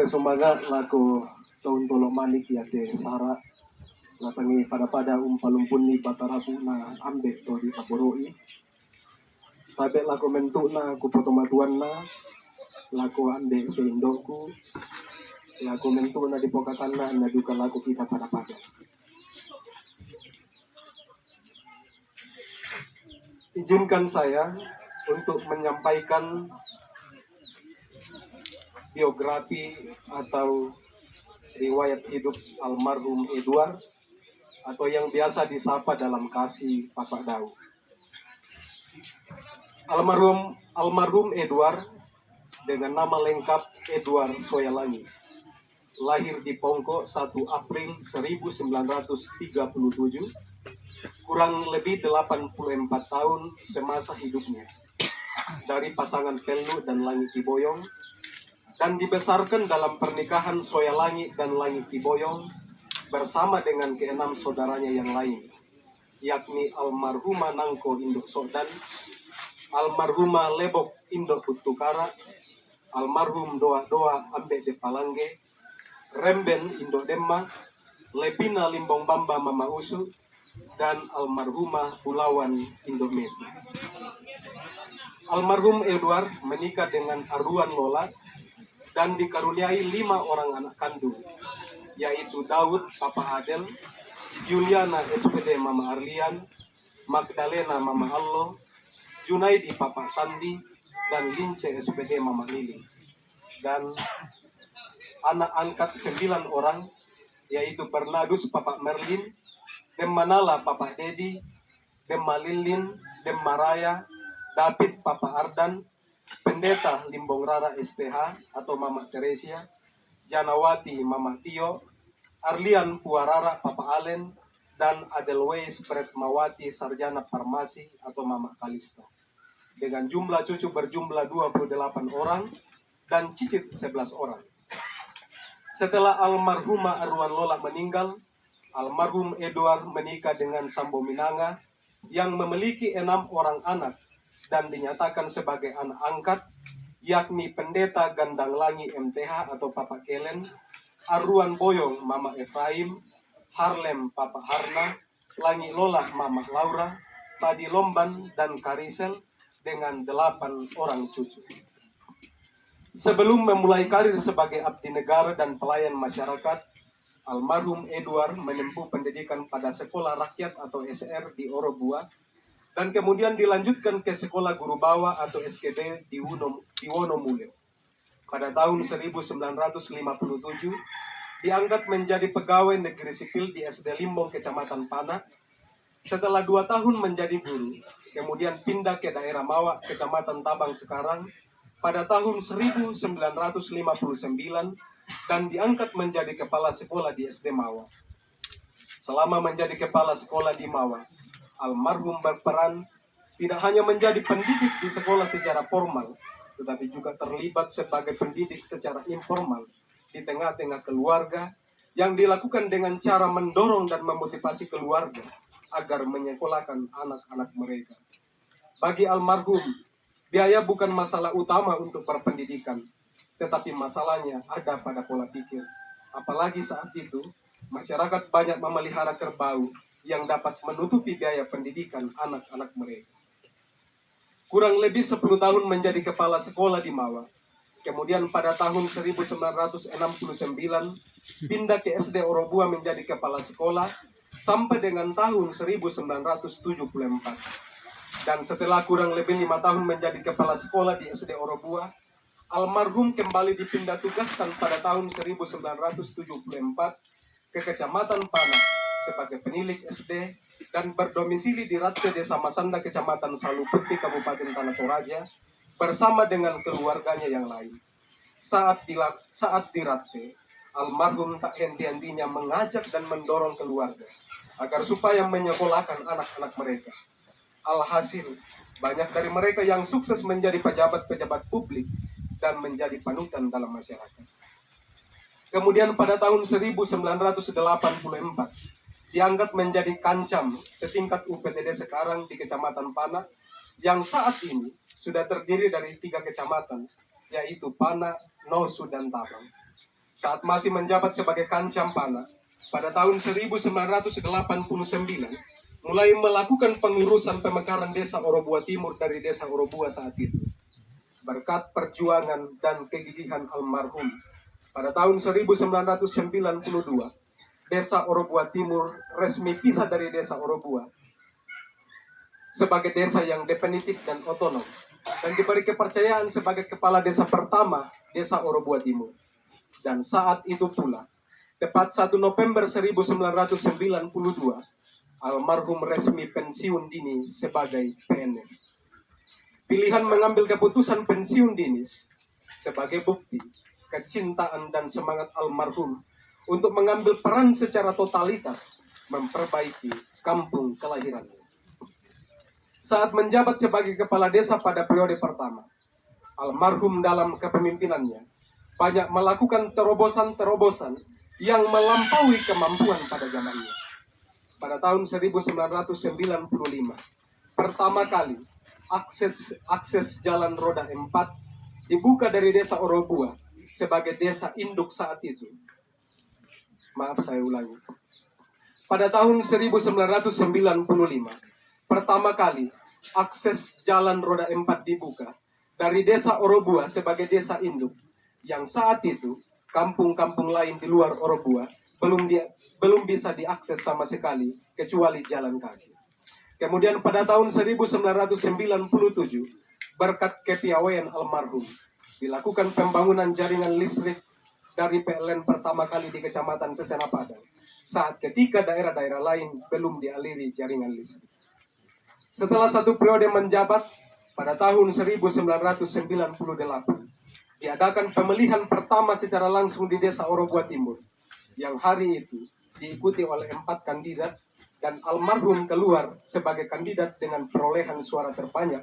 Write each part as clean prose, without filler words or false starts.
sumbaga laku tahun tolok malik ya ke sara latangi pada umpalumpun ni batarapu na ambek to di taboroi tabe laku mentuk na ku potomatuan na laku ambek seindoku laku mentuk na di pokatan na duka laku kita pada izinkan saya untuk menyampaikan biografi atau riwayat hidup almarhum Edward atau yang biasa disapa dalam kasih Papa Dau. Almarhum Edward dengan nama lengkap Edward Soyalangi lahir di Pongko 1 April 1937, kurang lebih 84 tahun semasa hidupnya, dari pasangan Pelu dan Langi Tiboyong, dan dibesarkan dalam pernikahan Soyalangi dan Langi Tiboyong bersama dengan keenam saudaranya yang lain, yakni almarhumah Nangko Induk Sodan, almarhumah Lebok Induk Putukara, almarhum Doa Ambek de Palangge, Remben Induk Demma, Lepina Limbong Bamba Mama Usu, dan almarhumah Pulawan Induk Metu. Almarhum Edward menikah dengan Arwan Lola dan dikaruniai 5 orang anak kandung, yaitu Daud Papa Adel, Juliana SPD Mama Arlian, Magdalena Mama Allo, Junaidi Papa Sandi, dan Lince SPD Mama Lili. Dan anak angkat 9 orang, yaitu Bernadus Papa Merlin, Demanala Papa Dedi, Demalilin, Demaraya, David Papa Ardan, Pendeta Limbong Rara STH atau Mama Teresia, Janawati Mama Tio, Arlian Puarara Papa Alen, dan Adelweis Pretmawati Sarjana Farmasi atau Mama Kalista. Dengan jumlah cucu berjumlah 28 orang dan cicit 11 orang. Setelah almarhumah Arwan Lola meninggal, almarhum Edward menikah dengan Sambo Minanga yang memiliki 6 orang anak dan dinyatakan sebagai anak angkat, yakni Pendeta Gandang Langi MTH atau Papa Kelen, Arwan Boyong Mama Efraim, Harlem Papa Harna, Langi Lola Mama Laura, Tadi Lomban dan Karisel dengan 8 orang cucu. Sebelum memulai karir sebagai abdi negara dan pelayan masyarakat, almarhum Edward menempuh pendidikan pada Sekolah Rakyat atau SR di Orobua, dan kemudian dilanjutkan ke Sekolah Guru Bawah atau SGB di Wonomulyo. Pada tahun 1957, diangkat menjadi pegawai negeri sipil di SD Limbong, Kecamatan Pana. Setelah 2 tahun menjadi guru, kemudian pindah ke daerah Mawak, Kecamatan Tabang sekarang, pada tahun 1959, dan diangkat menjadi kepala sekolah di SD Mawak. Selama menjadi kepala sekolah di Mawak, almarhum berperan tidak hanya menjadi pendidik di sekolah secara formal, tetapi juga terlibat sebagai pendidik secara informal di tengah-tengah keluarga yang dilakukan dengan cara mendorong dan memotivasi keluarga agar menyekolahkan anak-anak mereka. Bagi almarhum, biaya bukan masalah utama untuk berpendidikan, tetapi masalahnya ada pada pola pikir. Apalagi saat itu, masyarakat banyak memelihara kerbau yang dapat menutupi biaya pendidikan anak-anak mereka. Kurang lebih 10 tahun menjadi kepala sekolah di Mawak. Kemudian pada tahun 1969, pindah ke SD Orobua menjadi kepala sekolah sampai dengan tahun 1974. Dan setelah kurang lebih 5 tahun menjadi kepala sekolah di SD Orobua, almarhum kembali dipindah tugaskan pada tahun 1974 ke Kecamatan Pana sebagai penilik SD dan berdomisili di Ratte Desa Masanda, Kecamatan Salupeti, Kabupaten Tanah Toraja, bersama dengan keluarganya yang lain. Saat di Ratte, almarhum tak henti-hentinya mengajak dan mendorong keluarga agar supaya menyekolahkan anak-anak mereka. Alhasil, banyak dari mereka yang sukses menjadi pejabat-pejabat publik dan menjadi panutan dalam masyarakat. Kemudian pada tahun 1984, diangkat menjadi kancam setingkat UPTD sekarang di Kecamatan Pana, yang saat ini sudah terdiri dari 3 kecamatan, yaitu Pana, Nosu, dan Tabang. saat masih menjabat sebagai Kancampana pada tahun 1989, mulai melakukan pengurusan pemekaran desa Orobua Timur dari desa Orobua saat itu. Berkat perjuangan dan kegigihan almarhum, pada tahun 1992, desa Orobua Timur resmi pisah dari desa Orobua sebagai desa yang definitif dan otonom, dan diberi kepercayaan sebagai kepala desa pertama desa Orobua Timur. Dan saat itu pula, tepat 1 November 1992, almarhum resmi pensiun dini sebagai PNS. Pilihan mengambil keputusan pensiun dini sebagai bukti kecintaan dan semangat almarhum untuk mengambil peran secara totalitas memperbaiki kampung kelahirannya. Saat menjabat sebagai kepala desa pada periode pertama, almarhum dalam kepemimpinannya banyak melakukan terobosan-terobosan yang melampaui kemampuan pada zamannya. Pada tahun 1995, pertama kali akses jalan roda 4 dibuka dari desa Orobua sebagai desa induk saat itu. Maaf, saya ulangi. Pada tahun 1995, pertama kali akses jalan roda 4 dibuka dari desa Orobua sebagai desa induk, yang saat itu kampung-kampung lain di luar Orobua belum bisa diakses sama sekali kecuali jalan kaki. Kemudian pada tahun 1997, berkat kepiawaian almarhum, dilakukan pembangunan jaringan listrik dari PLN pertama kali di Kecamatan Sesena Padang, saat ketika daerah-daerah lain belum dialiri jaringan listrik. Setelah satu periode menjabat, pada tahun 1998, diadakan pemilihan pertama secara langsung di desa Orobua Timur, yang hari itu diikuti oleh 4 kandidat, dan almarhum keluar sebagai kandidat dengan perolehan suara terbanyak,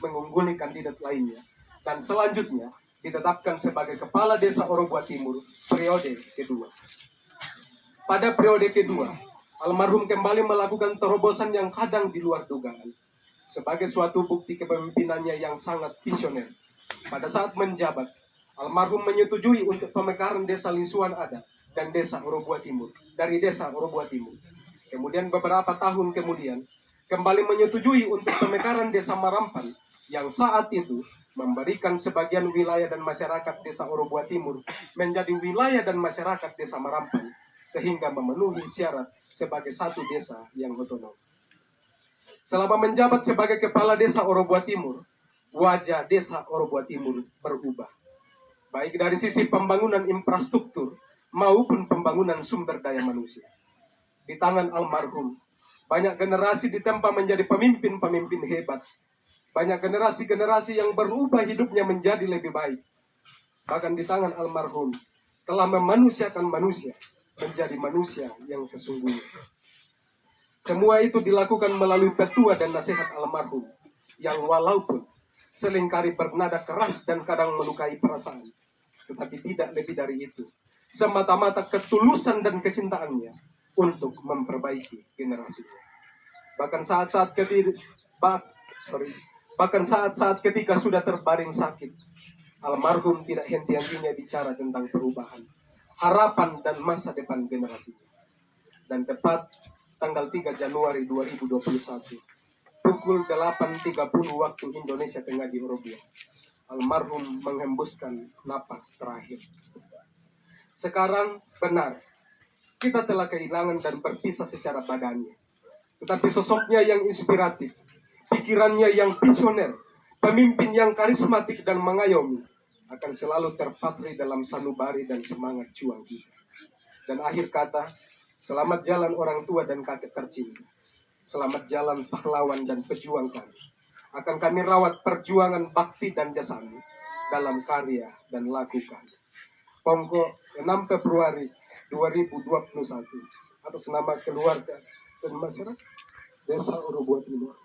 mengungguli kandidat lainnya, dan selanjutnya ditetapkan sebagai kepala desa Orobua Timur periode kedua. Pada periode kedua, almarhum kembali melakukan terobosan yang kadang di luar dugaan, sebagai suatu bukti kepemimpinannya yang sangat visioner. Pada saat menjabat, almarhum menyetujui untuk pemekaran desa Lisuan Adat dan desa Orobua Timur dari desa Orobua Timur. Kemudian beberapa tahun kemudian, kembali menyetujui untuk pemekaran desa Marampan, yang saat itu memberikan sebagian wilayah dan masyarakat desa Orobua Timur menjadi wilayah dan masyarakat desa Marampan, sehingga memenuhi syarat sebagai satu desa yang otonom. Selama menjabat sebagai kepala desa Orobua Timur, wajah desa Orobua Timur berubah, baik dari sisi pembangunan infrastruktur maupun pembangunan sumber daya manusia. Di tangan almarhum, banyak generasi ditempa menjadi pemimpin-pemimpin hebat. Banyak generasi-generasi yang berubah hidupnya menjadi lebih baik. Bahkan di tangan almarhum, telah memanusiakan manusia menjadi manusia yang sesungguhnya. Semua itu dilakukan melalui petua dan nasihat almarhum, yang walaupun seringkali bernada keras dan kadang melukai perasaan, tetapi tidak lebih dari itu, semata-mata ketulusan dan kecintaannya untuk memperbaiki generasinya. Bahkan saat-saat ketika sudah terbaring sakit, almarhum tidak henti-hentinya bicara tentang perubahan, harapan dan masa depan generasinya. Dan tepat tanggal 3 Januari 2021, pukul 8.30 waktu Indonesia Tengah di Orobua, almarhum menghembuskan napas terakhir. Sekarang benar, kita telah kehilangan dan berpisah secara badannya, tetapi sosoknya yang inspiratif, pikirannya yang visioner, pemimpin yang karismatik dan mengayomi, akan selalu terpatri dalam sanubari dan semangat juang kita. Dan akhir kata, selamat jalan orang tua dan kakek tercinta. Selamat jalan pahlawan dan pejuang kami. Akan kami rawat perjuangan bakti dan jasamu dalam karya dan laku kami. Pongko 6 Februari 2021, atas nama keluarga dan masyarakat Desa Orobua Timur.